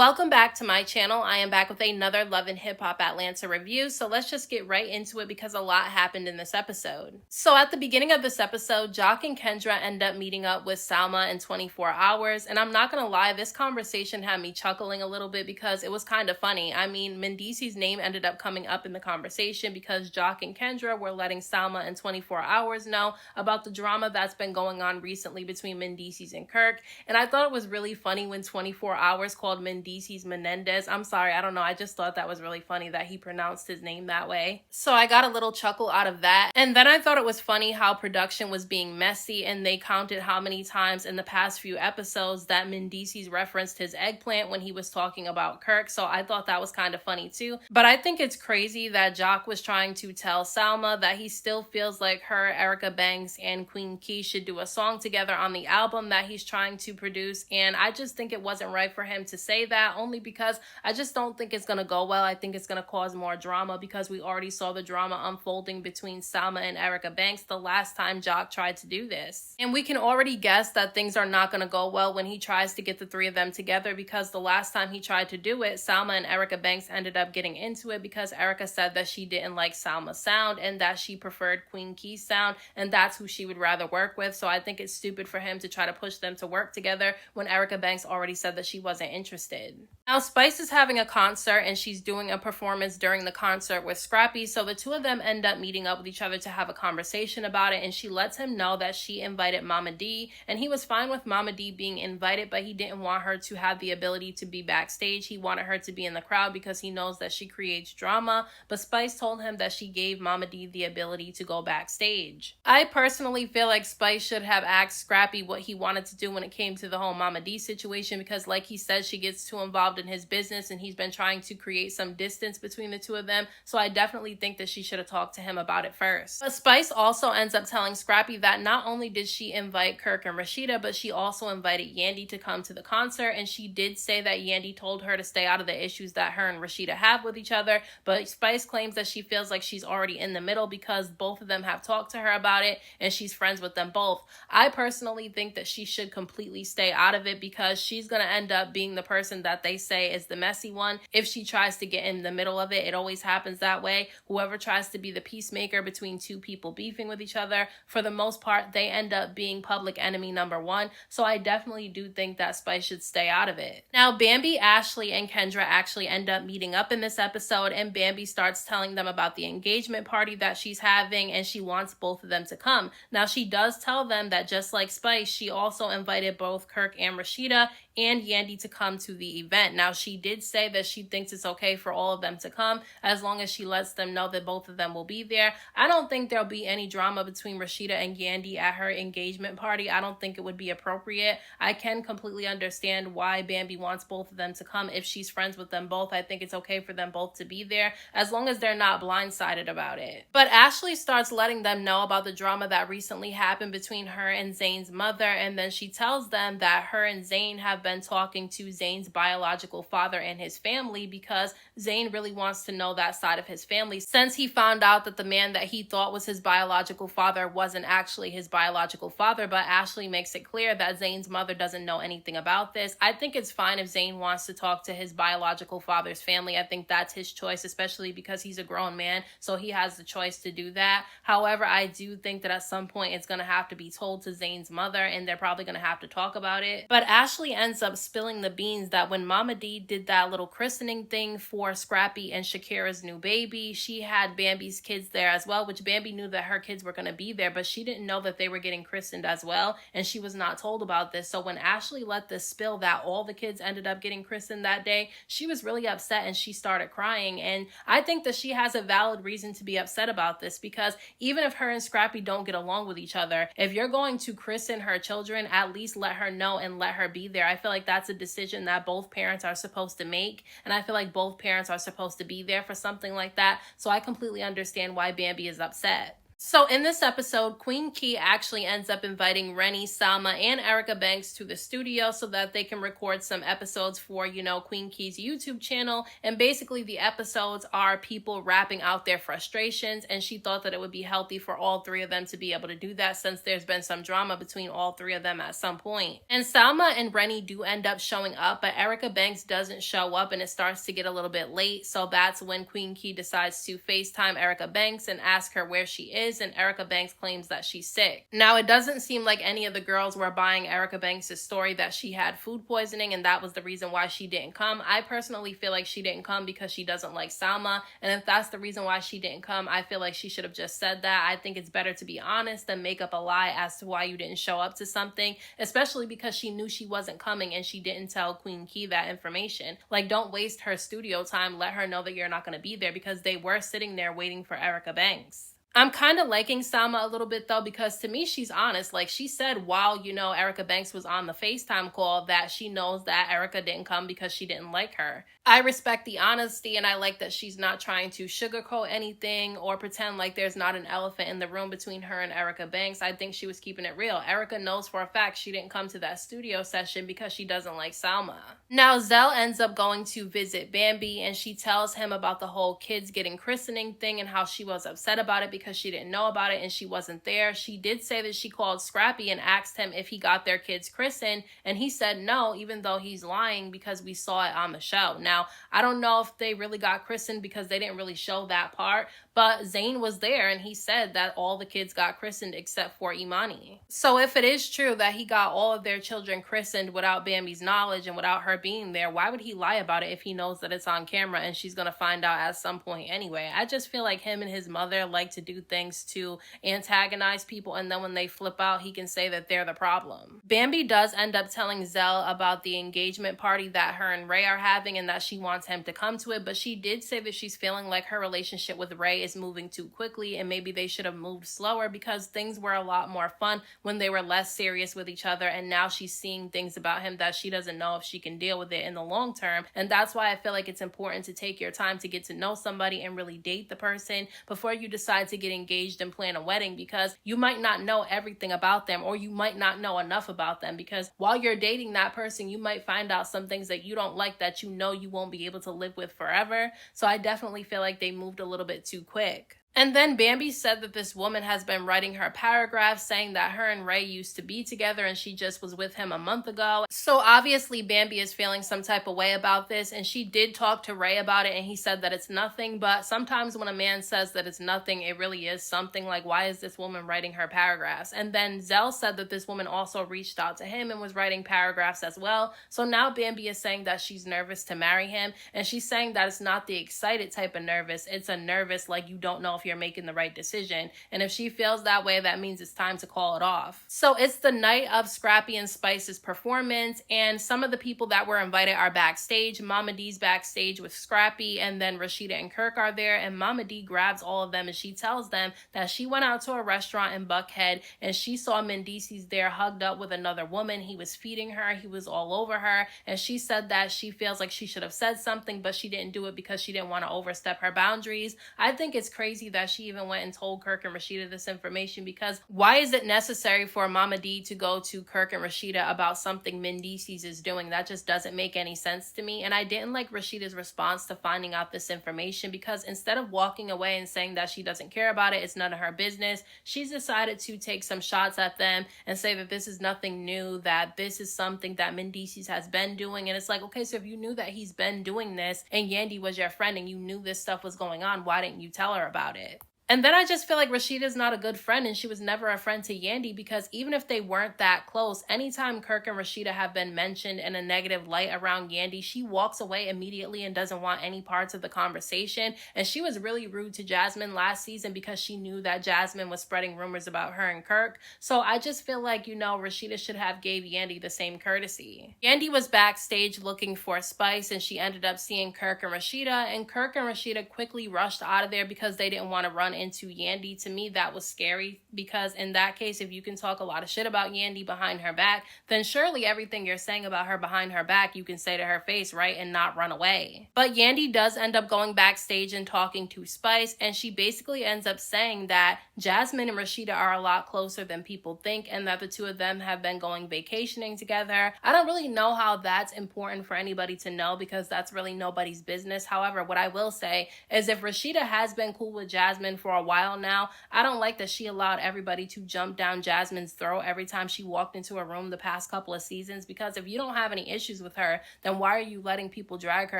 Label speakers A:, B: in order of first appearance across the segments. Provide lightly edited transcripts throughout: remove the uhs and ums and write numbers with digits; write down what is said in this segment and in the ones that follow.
A: Welcome back to my channel. I am back with another Love and Hip Hop Atlanta review, so let's just get right into it because a lot happened in this episode. So at the beginning of this episode, Jock and Kendra end up meeting up with Salma in 24 hours, and I'm not gonna lie, this conversation had me chuckling a little bit because it was kind of funny. I mean, Mendeecees's name ended up coming up in the conversation because Jock and Kendra were letting Salma in 24 hours know about the drama that's been going on recently between Mendeecees and Kirk, and I thought it was really funny when 24 hours called Mendeecees Menendez. I'm sorry, I don't know. I just thought that was really funny that he pronounced his name that way. So I got a little chuckle out of that. And then I thought it was funny how production was being messy and they counted how many times in the past few episodes that Mendeecees referenced his eggplant when he was talking about Kirk. So I thought that was kind of funny too. But I think it's crazy that Jock was trying to tell Salma that he still feels like her, Erica Banks, and Queen Key should do a song together on the album that he's trying to produce. And I just think it wasn't right for him to say that, only because I just don't think it's gonna go well. I think it's gonna cause more drama because we already saw the drama unfolding between Salma and Erica Banks the last time Jock tried to do this. And we can already guess that things are not gonna go well when he tries to get the three of them together, because the last time he tried to do it, Salma and Erica Banks ended up getting into it because Erica said that she didn't like Salma's sound and that she preferred Queen Key's sound, and that's who she would rather work with. So I think it's stupid for him to try to push them to work together when Erica Banks already said that she wasn't interested. Now, Spice is having a concert and she's doing a performance during the concert with Scrappy, so the two of them end up meeting up with each other to have a conversation about it, and she lets him know that she invited Momma Dee, and he was fine with Momma Dee being invited, but he didn't want her to have the ability to be backstage. He wanted her to be in the crowd because he knows that she creates drama, but Spice told him that she gave Momma Dee the ability to go backstage. I personally feel like Spice should have asked Scrappy what he wanted to do when it came to the whole Momma Dee situation, because like he said, she gets too involved in his business and he's been trying to create some distance between the two of them, so I definitely think that she should have talked to him about it first. But Spice also ends up telling Scrappy that not only did she invite Kirk and Rashida, but she also invited Yandy to come to the concert, and she did say that Yandy told her to stay out of the issues that her and Rashida have with each other, but Spice claims that she feels like she's already in the middle because both of them have talked to her about it and she's friends with them both. I personally think that she should completely stay out of it because she's going to end up being the person that they say is the messy one. If she tries to get in the middle of it, it always happens that way. Whoever tries to be the peacemaker between two people beefing with each other, for the most part, they end up being public enemy number one. So I definitely do think that Spice should stay out of it. Now, Bambi, Ashley, and Kendra actually end up meeting up in this episode, and Bambi starts telling them about the engagement party that she's having, and she wants both of them to come. Now, she does tell them that just like Spice, she also invited both Kirk and Rashida and Yandy to come to the event. Now, she did say that she thinks it's okay for all of them to come as long as she lets them know that both of them will be there. I don't think there'll be any drama between Rashida and Yandy at her engagement party. I don't think it would be appropriate. I can completely understand why Bambi wants both of them to come if she's friends with them both. I think it's okay for them both to be there as long as they're not blindsided about it. But Ashley starts letting them know about the drama that recently happened between her and Zayn's mother, and then she tells them that her and Zayn have been talking to Zayn's biological father and his family because Zayn really wants to know that side of his family, since he found out that the man that he thought was his biological father wasn't actually his biological father. But Ashley makes it clear that Zayn's mother doesn't know anything about this. I think it's fine if Zayn wants to talk to his biological father's family. I think that's his choice, especially because he's a grown man, so he has the choice to do that. However, I do think that at some point it's going to have to be told to Zayn's mother, and they're probably going to have to talk about it. But Ashley ends up spilling the beans that when Momma Dee did that little christening thing for Scrappy and Shakira's new baby, she had Bambi's kids there as well, which Bambi knew that her kids were going to be there, but she didn't know that they were getting christened as well, and she was not told about this. So when Ashley let this spill that all the kids ended up getting christened that day, she was really upset and she started crying, and I think that she has a valid reason to be upset about this, because even if her and Scrappy don't get along with each other, if you're going to christen her children, at least let her know and let her be there. I feel like that's a decision that both parents are supposed to make, and I feel like both parents are supposed to be there for something like that, so I completely understand why Bambi is upset. So in this episode, Queen Key actually ends up inviting Rennie, Salma, and Erica Banks to the studio so that they can record some episodes for, Queen Key's YouTube channel. And basically the episodes are people rapping out their frustrations, and she thought that it would be healthy for all three of them to be able to do that since there's been some drama between all three of them at some point. And Salma and Rennie do end up showing up, but Erica Banks doesn't show up and it starts to get a little bit late. So that's when Queen Key decides to FaceTime Erica Banks and ask her where she is, and Erica Banks claims that she's sick. Now, it doesn't seem like any of the girls were buying Erica Banks' story that she had food poisoning and that was the reason why she didn't come. I personally feel like she didn't come because she doesn't like Salma, and if that's the reason why she didn't come, I feel like she should have just said that. I think it's better to be honest than make up a lie as to why you didn't show up to something, especially because she knew she wasn't coming and she didn't tell Queen Key that information. Like, don't waste her studio time. Let her know that you're not going to be there, because they were sitting there waiting for Erica Banks. I'm kind of liking Salma a little bit though, because to me, she's honest. Like, she said while, Erica Banks was on the FaceTime call that she knows that Erica didn't come because she didn't like her. I respect the honesty, and I like that she's not trying to sugarcoat anything or pretend like there's not an elephant in the room between her and Erica Banks. I think she was keeping it real. Erica knows for a fact she didn't come to that studio session because she doesn't like Salma. Now, Zell ends up going to visit Bambi, and she tells him about the whole kids getting christening thing and how she was upset about it because she didn't know about it and she wasn't there. She did say that she called Scrappy and asked him if he got their kids christened, and he said no, even though he's lying because we saw it on the show. Now, I don't know if they really got christened because they didn't really show that part, but Zayn was there and he said that all the kids got christened except for Imani. So if it is true that he got all of their children christened without Bambi's knowledge and without her being there, why would he lie about it if he knows that it's on camera and she's going to find out at some point anyway? I just feel like him and his mother like to do things to antagonize people, and then when they flip out, he can say that they're the problem. Bambi does end up telling Zell about the engagement party that her and Ray are having and that she wants him to come to it, but she did say that she's feeling like her relationship with Ray is moving too quickly and maybe they should have moved slower because things were a lot more fun when they were less serious with each other, and now she's seeing things about him that she doesn't know if she can deal with it in the long term. And that's why I feel like it's important to take your time to get to know somebody and really date the person before you decide to get engaged and plan a wedding, because you might not know everything about them, or you might not know enough about them, because while you're dating that person, you might find out some things that you don't like that you won't be able to live with forever. So I definitely feel like they moved a little bit too quick. And then Bambi said that this woman has been writing her paragraphs saying that her and Ray used to be together and she just was with him a month ago. So obviously Bambi is feeling some type of way about this, and she did talk to Ray about it and he said that it's nothing. But sometimes when a man says that it's nothing, it really is something. Like, why is this woman writing her paragraphs? And then Zell said that this woman also reached out to him and was writing paragraphs as well. So now Bambi is saying that she's nervous to marry him, and she's saying that it's not the excited type of nervous. It's a nervous like you don't know if you're making the right decision, and if she feels that way, that means it's time to call it off. So it's the night of Scrappy and Spice's performance, and some of the people that were invited are backstage. Momma Dee's backstage with Scrappy, and then Rashida and Kirk are there, and Momma Dee grabs all of them and she tells them that she went out to a restaurant in Buckhead and she saw Mendices there hugged up with another woman. He was feeding her, he was all over her, and she said that she feels like she should have said something, but she didn't do it because she didn't want to overstep her boundaries. I think it's crazy that she even went and told Kirk and Rashida this information, because why is it necessary for Momma Dee to go to Kirk and Rashida about something Mendices is doing? That just doesn't make any sense to me. And I didn't like Rashida's response to finding out this information, because instead of walking away and saying that she doesn't care about it, it's none of her business, she's decided to take some shots at them and say that this is nothing new, that this is something that Mendices has been doing. And it's like, okay, so if you knew that he's been doing this and Yandy was your friend and you knew this stuff was going on, why didn't you tell her about it? And then I just feel like Rashida's not a good friend, and she was never a friend to Yandy, because even if they weren't that close, anytime Kirk and Rashida have been mentioned in a negative light around Yandy, she walks away immediately and doesn't want any parts of the conversation. And she was really rude to Jasmine last season because she knew that Jasmine was spreading rumors about her and Kirk. So I just feel like, Rashida should have gave Yandy the same courtesy. Yandy was backstage looking for Spice, and she ended up seeing Kirk and Rashida, and Kirk and Rashida quickly rushed out of there because they didn't want to run run into Yandy, to me that was scary, because in that case, if you can talk a lot of shit about Yandy behind her back, then surely everything you're saying about her behind her back you can say to her face, right, and not run away. But Yandy does end up going backstage and talking to Spice, and she basically ends up saying that Jasmine and Rashida are a lot closer than people think, and that the two of them have been going vacationing together. I don't really know how that's important for anybody to know, because that's really nobody's business. However, what I will say is, if Rashida has been cool with Jasmine for a while now, I don't like that she allowed everybody to jump down Jasmine's throat every time she walked into a room the past couple of seasons, because if you don't have any issues with her, then why are you letting people drag her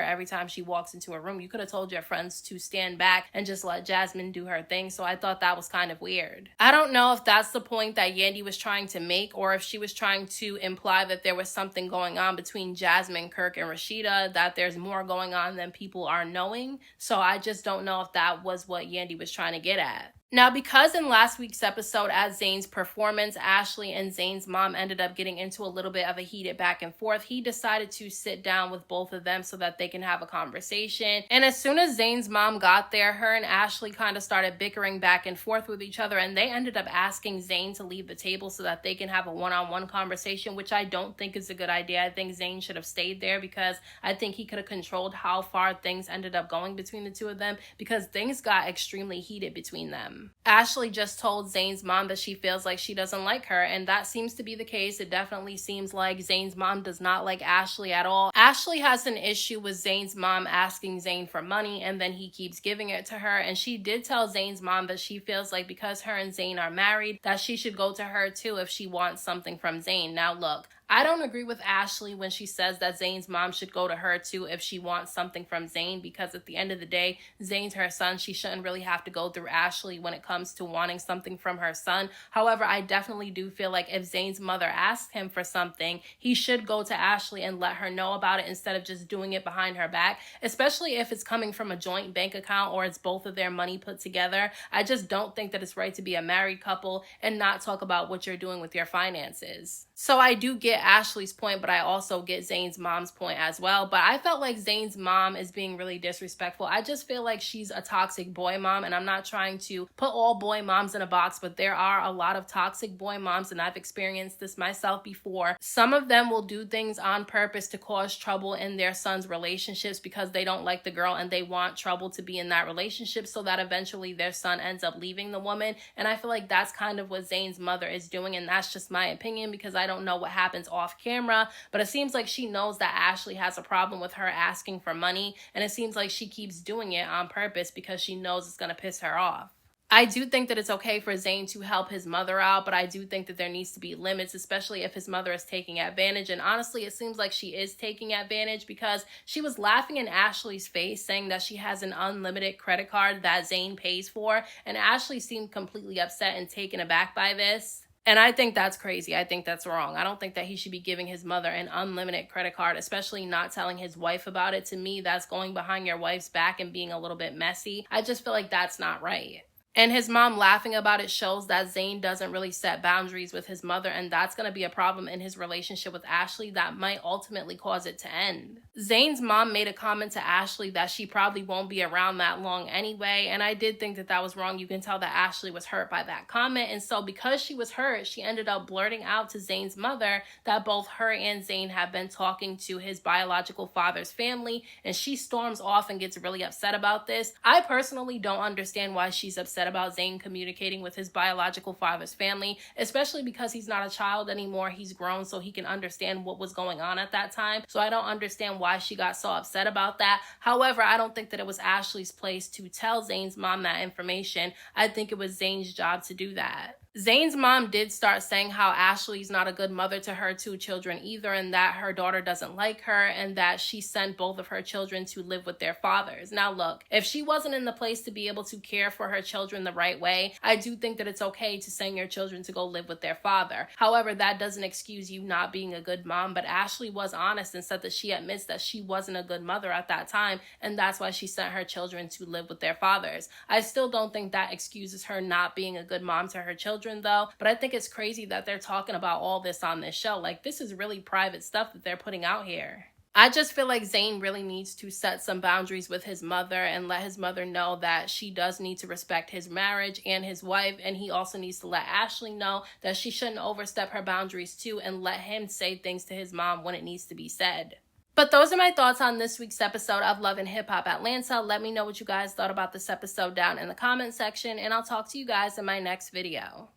A: every time she walks into a room? You could have told your friends to stand back and just let Jasmine do her thing. So I thought that was kind of weird. I don't know if that's the point that Yandy was trying to make, or if she was trying to imply that there was something going on between Jasmine, Kirk, and Rashida, that there's more going on than people are knowing. So I just don't know if that was what Yandy was trying to get at. Now, because in last week's episode at Zayn's performance, Ashley and Zayn's mom ended up getting into a little bit of a heated back and forth, he decided to sit down with both of them so that they can have a conversation. And as soon as Zayn's mom got there, her and Ashley kind of started bickering back and forth with each other, and they ended up asking Zayn to leave the table so that they can have a one-on-one conversation, which I don't think is a good idea. I think Zayn should have stayed there, because I think he could have controlled how far things ended up going between the two of them, because things got extremely heated between them. Ashley just told Zayn's mom that she feels like she doesn't like her, and that seems to be the case. It definitely seems like Zayn's mom does not like Ashley at all. Ashley has an issue with Zayn's mom asking Zayn for money, and then he keeps giving it to her, and she did tell Zayn's mom that she feels like because her and Zayn are married, that she should go to her too if she wants something from Zayn. Now look, I don't agree with Ashley when she says that Zayn's mom should go to her too if she wants something from Zayn, because at the end of the day, Zayn's her son. She shouldn't really have to go through Ashley when it comes to wanting something from her son. However, I definitely do feel like if Zayn's mother asks him for something, he should go to Ashley and let her know about it instead of just doing it behind her back, especially if it's coming from a joint bank account or it's both of their money put together. I just don't think that it's right to be a married couple and not talk about what you're doing with your finances. So I do get Ashley's point, but I also get Zayn's mom's point as well. But I felt like Zayn's mom is being really disrespectful. I just feel like she's a toxic boy mom, and I'm not trying to put all boy moms in a box, but there are a lot of toxic boy moms, and I've experienced this myself before. Some of them will do things on purpose to cause trouble in their son's relationships because they don't like the girl and they want trouble to be in that relationship, so that eventually their son ends up leaving the woman. And I feel like that's kind of what Zayn's mother is doing, and that's just my opinion, because I don't know what happens off camera, but it seems like she knows that Ashley has a problem with her asking for money, and it seems like she keeps doing it on purpose because she knows it's going to piss her off. I do think that it's okay for Zayn to help his mother out, but I do think that there needs to be limits, especially if his mother is taking advantage. And honestly, it seems like she is taking advantage, because she was laughing in Ashley's face saying that she has an unlimited credit card that Zayn pays for, and Ashley seemed completely upset and taken aback by this. And I think that's crazy. I think that's wrong. I don't think that he should be giving his mother an unlimited credit card, especially not telling his wife about it. To me, that's going behind your wife's back and being a little bit messy. I just feel like that's not right. And his mom laughing about it shows that Zayn doesn't really set boundaries with his mother, and that's going to be a problem in his relationship with Ashley that might ultimately cause it to end. Zayn's mom made a comment to Ashley that she probably won't be around that long anyway, and I did think that that was wrong. You can tell that Ashley was hurt by that comment, and so because she was hurt, she ended up blurting out to Zayn's mother that both her and Zayn have been talking to his biological father's family, and she storms off and gets really upset about this. I personally don't understand why she's upset about Zayn communicating with his biological father's family, especially because he's not a child anymore. He's grown, so he can understand what was going on at that time. So I don't understand why she got so upset about that. However, I don't think that it was Ashley's place to tell Zayn's mom that information. I think it was Zayn's job to do that. Zayn's mom did start saying how Ashley's not a good mother to her two children either, and that her daughter doesn't like her, and that she sent both of her children to live with their fathers. Now look, if she wasn't in the place to be able to care for her children the right way, I do think that it's okay to send your children to go live with their father. However, that doesn't excuse you not being a good mom, but Ashley was honest and said that she admits that she wasn't a good mother at that time, and that's why she sent her children to live with their fathers. I still don't think that excuses her not being a good mom to her children though, but I think it's crazy that they're talking about all this on this show. Like, this is really private stuff that they're putting out here. I just feel like Zayn really needs to set some boundaries with his mother and let his mother know that she does need to respect his marriage and his wife. And he also needs to let Ashley know that she shouldn't overstep her boundaries too, and let him say things to his mom when it needs to be said. But those are my thoughts on this week's episode of Love and Hip Hop Atlanta. Let me know what you guys thought about this episode down in the comment section, and I'll talk to you guys in my next video.